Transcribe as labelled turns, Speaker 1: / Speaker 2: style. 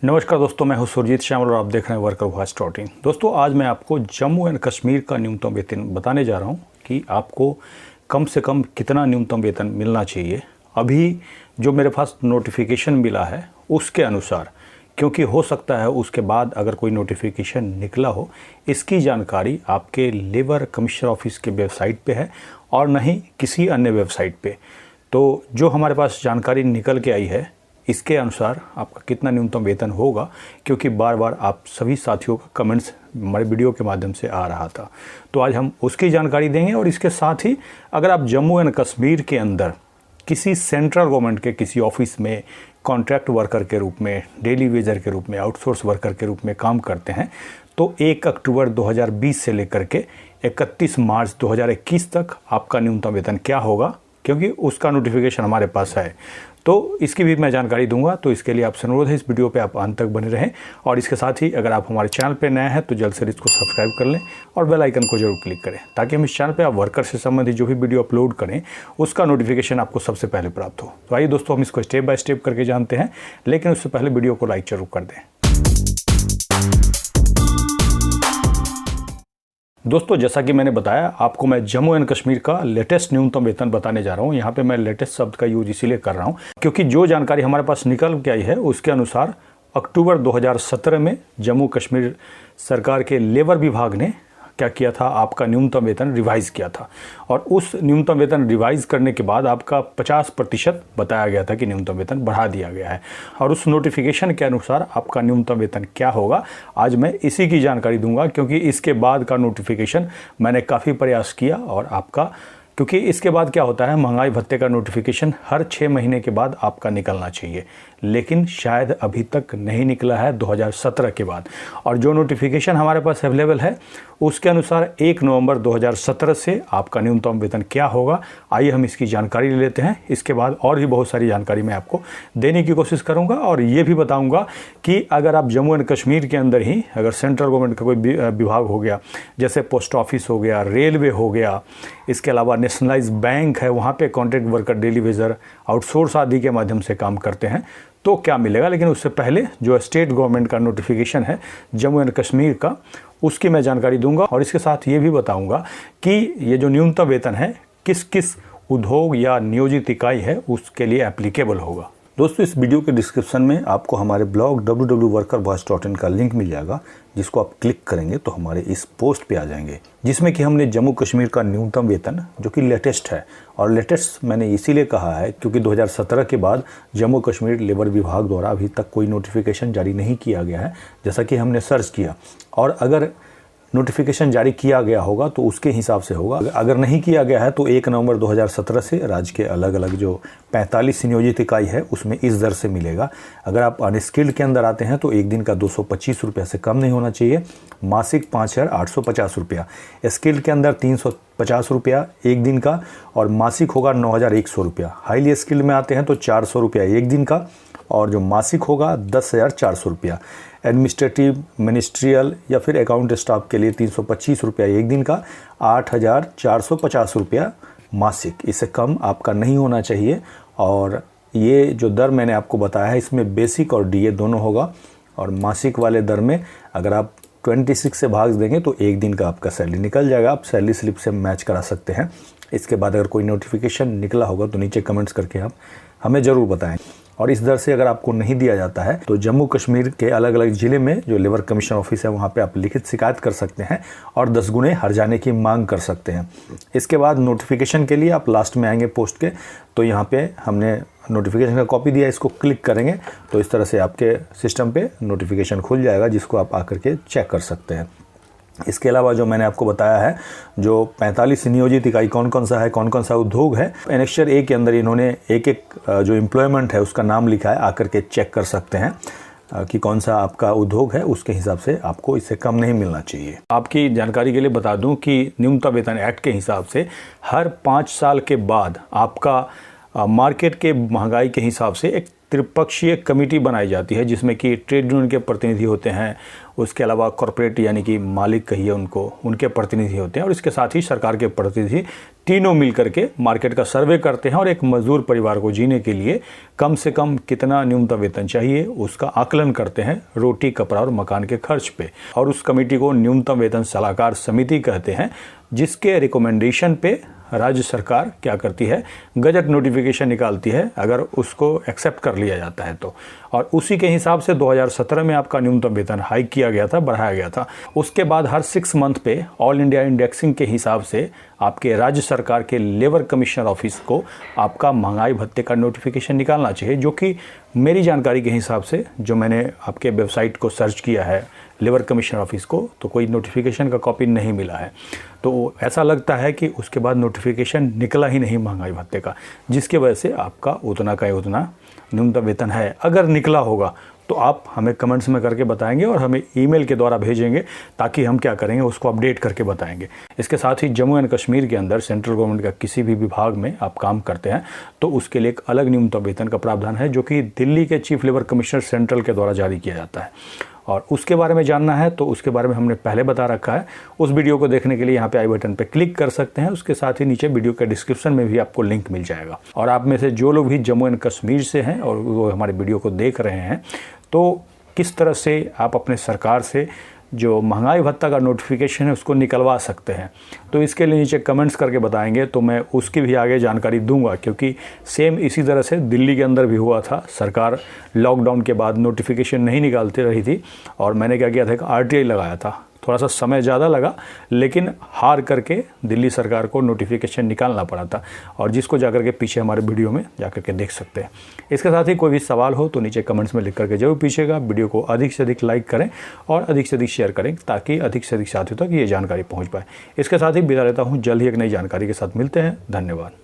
Speaker 1: नमस्कार दोस्तों, मैं हूं सुरजीत श्यामल और आप देख रहे हैं वर्कर वॉइस डॉट इन। दोस्तों, आज मैं आपको जम्मू एंड कश्मीर का न्यूनतम वेतन बताने जा रहा हूं कि आपको कम से कम कितना न्यूनतम वेतन मिलना चाहिए। अभी जो मेरे पास नोटिफिकेशन मिला है उसके अनुसार, क्योंकि हो सकता है उसके बाद अगर कोई नोटिफिकेशन निकला हो, इसकी जानकारी आपके लेबर कमिश्नर ऑफिस के वेबसाइट पे है और न ही किसी अन्य वेबसाइट पे। तो जो हमारे पास जानकारी निकल के आई है इसके अनुसार आपका कितना न्यूनतम वेतन होगा, क्योंकि बार बार आप सभी साथियों का कमेंट्स हमारे वीडियो के माध्यम से आ रहा था, तो आज हम उसकी जानकारी देंगे। और इसके साथ ही अगर आप जम्मू एंड कश्मीर के अंदर किसी सेंट्रल गवर्नमेंट के किसी ऑफिस में कॉन्ट्रैक्ट वर्कर के रूप में, डेली वेजर के रूप में, आउटसोर्स वर्कर के रूप में काम करते हैं, तो 1 अक्टूबर 2020 से लेकर के 31 मार्च 2021 तक आपका न्यूनतम वेतन क्या होगा, क्योंकि उसका नोटिफिकेशन हमारे पास है, तो इसकी भी मैं जानकारी दूंगा। तो इसके लिए आपसे अनुरोध है इस वीडियो पे आप अंत तक बने रहें। और इसके साथ ही अगर आप हमारे चैनल पे नए हैं तो जल्द से इसको सब्सक्राइब कर लें और बेल आइकन को जरूर क्लिक करें, ताकि हम इस चैनल पे आप वर्कर से संबंधित जो भी वीडियो अपलोड करें उसका नोटिफिकेशन आपको सबसे पहले प्राप्त हो। तो आइए दोस्तों, हम इसको स्टेप बाय स्टेप करके जानते हैं, लेकिन उससे पहले वीडियो को लाइक जरूर कर दें। दोस्तों, जैसा कि मैंने बताया आपको, मैं जम्मू एंड कश्मीर का लेटेस्ट न्यूनतम वेतन बताने जा रहा हूं। यहां पे मैं लेटेस्ट शब्द का यूज इसीलिए कर रहा हूं क्योंकि जो जानकारी हमारे पास निकल के आई है उसके अनुसार अक्टूबर 2017 में जम्मू कश्मीर सरकार के लेबर विभाग ने क्या किया था, आपका न्यूनतम वेतन रिवाइज किया था। और उस न्यूनतम वेतन रिवाइज करने के बाद आपका 50% बताया गया था कि न्यूनतम वेतन बढ़ा दिया गया है। और उस नोटिफिकेशन के अनुसार आपका न्यूनतम वेतन क्या होगा, आज मैं इसी की जानकारी दूंगा, क्योंकि इसके बाद का नोटिफिकेशन मैंने काफ़ी प्रयास किया और आपका, क्योंकि इसके बाद क्या होता है, महंगाई भत्ते का नोटिफिकेशन हर 6 महीने के बाद आपका निकलना चाहिए, लेकिन शायद अभी तक नहीं निकला है 2017 के बाद। और जो नोटिफिकेशन हमारे पास अवेलेबल है उसके अनुसार 1 नवंबर 2017 से आपका न्यूनतम वेतन क्या होगा, आइए हम इसकी जानकारी ले लेते हैं। इसके बाद और भी बहुत सारी जानकारी मैं आपको देने की कोशिश करूंगा और ये भी बताऊंगा कि अगर आप जम्मू एंड कश्मीर के अंदर ही अगर सेंट्रल गवर्नमेंट का कोई विभाग हो गया, जैसे पोस्ट ऑफिस हो गया, रेलवे हो गया, इसके अलावा नेशनलाइज बैंक है, वहाँ पे contract worker, daily Vaser, outsource आदि के माध्यम से काम करते हैं, तो क्या मिलेगा। लेकिन उससे पहले जो स्टेट गवर्नमेंट का नोटिफिकेशन है जम्मू एंड कश्मीर का, उसकी मैं जानकारी दूंगा। और इसके साथ ये भी बताऊंगा कि ये जो न्यूनतम वेतन है किस किस उद्योग या नियोजित इकाई है उसके लिए एप्लीकेबल होगा। दोस्तों, इस वीडियो के डिस्क्रिप्शन में आपको हमारे ब्लॉग www.workervoice.in का लिंक मिल जाएगा, जिसको आप क्लिक करेंगे तो हमारे इस पोस्ट पे आ जाएंगे, जिसमें कि हमने जम्मू कश्मीर का न्यूनतम वेतन, जो कि लेटेस्ट है, और लेटेस्ट मैंने इसीलिए कहा है क्योंकि 2017 के बाद जम्मू कश्मीर लेबर विभाग द्वारा अभी तक कोई नोटिफिकेशन जारी नहीं किया गया है, जैसा कि हमने सर्च किया। और अगर नोटिफिकेशन जारी किया गया होगा तो उसके हिसाब से होगा, अगर नहीं किया गया है तो 1 नवंबर 2017 से राज्य के अलग अलग जो 45 नियोजित इकाई है उसमें इस दर से मिलेगा। अगर आप अनस्किल्ड के अंदर आते हैं तो एक दिन का 225 रुपया से कम नहीं होना चाहिए, मासिक 5850 रुपया, स्किल्ड के अंदर 350 रुपया एक दिन का और मासिक होगा 9100 रुपया। हाईली स्किल्ड में आते हैं तो 400 रुपया एक दिन का और जो मासिक होगा 10,400 रुपया। एडमिनिस्ट्रेटिव, मिनिस्ट्रियल या फिर अकाउंट स्टाफ के लिए 325 रुपया एक दिन का, 8,450 रुपया मासिक, इससे कम आपका नहीं होना चाहिए। और ये जो दर मैंने आपको बताया है इसमें बेसिक और डीए दोनों होगा। और मासिक वाले दर में अगर आप 26 से भाग देंगे तो एक दिन का आपका सैलरी निकल जाएगा। आप सैलरी स्लिप से मैच करा सकते हैं। इसके बाद अगर कोई नोटिफिकेशन निकला होगा तो नीचे कमेंट्स करके आप हमें ज़रूर बताएं। और इस दर से अगर आपको नहीं दिया जाता है तो जम्मू कश्मीर के अलग अलग ज़िले में जो लेबर कमीशन ऑफिस है वहाँ पे आप लिखित शिकायत कर सकते हैं और 10 गुने हर जाने की मांग कर सकते हैं। इसके बाद नोटिफिकेशन के लिए आप लास्ट में आएंगे पोस्ट के, तो यहाँ पे हमने नोटिफिकेशन का कॉपी दिया, इसको क्लिक करेंगे तो इस तरह से आपके सिस्टम पे नोटिफिकेशन खुल जाएगा, जिसको आप आकर के चेक कर सकते हैं। इसके अलावा जो मैंने आपको बताया है, जो 45 नियोजित इकाई कौन कौन सा है, कौन कौन सा उद्योग है, एनेक्सर ए के अंदर इन्होंने एक एक जो एम्प्लॉयमेंट है उसका नाम लिखा है, आकर के चेक कर सकते हैं कि कौन सा आपका उद्योग है, उसके हिसाब से आपको इससे कम नहीं मिलना चाहिए। आपकी जानकारी के लिए बता दूं कि न्यूनतम वेतन एक्ट के हिसाब से हर 5 साल के बाद आपका मार्केट के महंगाई के हिसाब से एक त्रिपक्षीय कमेटी बनाई जाती है जिसमें कि ट्रेड यूनियन के प्रतिनिधि होते हैं, उसके अलावा कॉरपोरेट यानी कि मालिक कहिए उनके प्रतिनिधि होते हैं और इसके साथ ही सरकार के प्रतिनिधि, तीनों मिलकर के मार्केट का सर्वे करते हैं और एक मजदूर परिवार को जीने के लिए कम से कम कितना न्यूनतम वेतन चाहिए उसका आकलन करते हैं रोटी, कपड़ा और मकान के खर्च पे। और उस कमेटी को न्यूनतम वेतन सलाहकार समिति कहते हैं, जिसके रिकमेंडेशन पे राज्य सरकार क्या करती है, गजट नोटिफिकेशन निकालती है अगर उसको एक्सेप्ट कर लिया जाता है तो। और उसी के हिसाब से 2017 में आपका न्यूनतम वेतन हाइक किया गया था, बढ़ाया गया था। उसके बाद हर 6 मंथ पे ऑल इंडिया इंडेक्सिंग के हिसाब से आपके राज्य सरकार के लेबर कमिश्नर ऑफिस को आपका महंगाई भत्ते का नोटिफिकेशन निकालना चाहिए, जो कि मेरी जानकारी के हिसाब से जो मैंने आपके वेबसाइट को सर्च किया है लेबर कमिश्नर ऑफिस को, तो कोई नोटिफिकेशन का कॉपी नहीं मिला है। तो ऐसा लगता है कि उसके बाद नोटिफिकेशन निकला ही नहीं महंगाई भत्ते का, जिसकी वजह से आपका उतना का उतना न्यूनतम वेतन है। अगर निकला होगा तो आप हमें कमेंट्स में करके बताएंगे और हमें ईमेल के द्वारा भेजेंगे, ताकि हम क्या करेंगे उसको अपडेट करके बताएंगे। इसके साथ ही जम्मू एंड कश्मीर के अंदर सेंट्रल गवर्नमेंट का किसी भी विभाग में आप काम करते हैं तो उसके लिए एक अलग न्यूनतम वेतन का प्रावधान है, जो कि दिल्ली के चीफ लेबर कमिश्नर सेंट्रल के द्वारा जारी किया जाता है। और उसके बारे में जानना है तो उसके बारे में हमने पहले बता रखा है। उस वीडियो को देखने के लिए यहाँ पे आई बटन पे क्लिक कर सकते हैं। उसके साथ ही नीचे वीडियो के डिस्क्रिप्शन में भी आपको लिंक मिल जाएगा। और आप में से जो लोग भी जम्मू एंड कश्मीर से हैं और वो हमारे वीडियो को देख रहे हैं, तो किस तरह से आप अपने सरकार से जो महंगाई भत्ता का नोटिफिकेशन है उसको निकलवा सकते हैं, तो इसके लिए नीचे कमेंट्स करके बताएंगे तो मैं उसकी भी आगे जानकारी दूंगा। क्योंकि सेम इसी तरह से दिल्ली के अंदर भी हुआ था, सरकार लॉकडाउन के बाद नोटिफिकेशन नहीं निकालती रही थी और मैंने क्या किया था, एक RTI लगाया था। थोड़ा सा समय ज़्यादा लगा, लेकिन हार करके दिल्ली सरकार को नोटिफिकेशन निकालना पड़ा था, और जिसको जाकर के पीछे हमारे वीडियो में जाकर के देख सकते हैं। इसके साथ ही कोई भी सवाल हो तो नीचे कमेंट्स में लिख करके जरूर पूछिएगा। वीडियो को अधिक से अधिक लाइक करें और अधिक से अधिक शेयर करें, ताकि अधिक से अधिक साथियों तक ये जानकारी पहुँच पाए। इसके साथ ही विदा लेता हूँ, जल्द ही एक नई जानकारी के साथ मिलते हैं। धन्यवाद।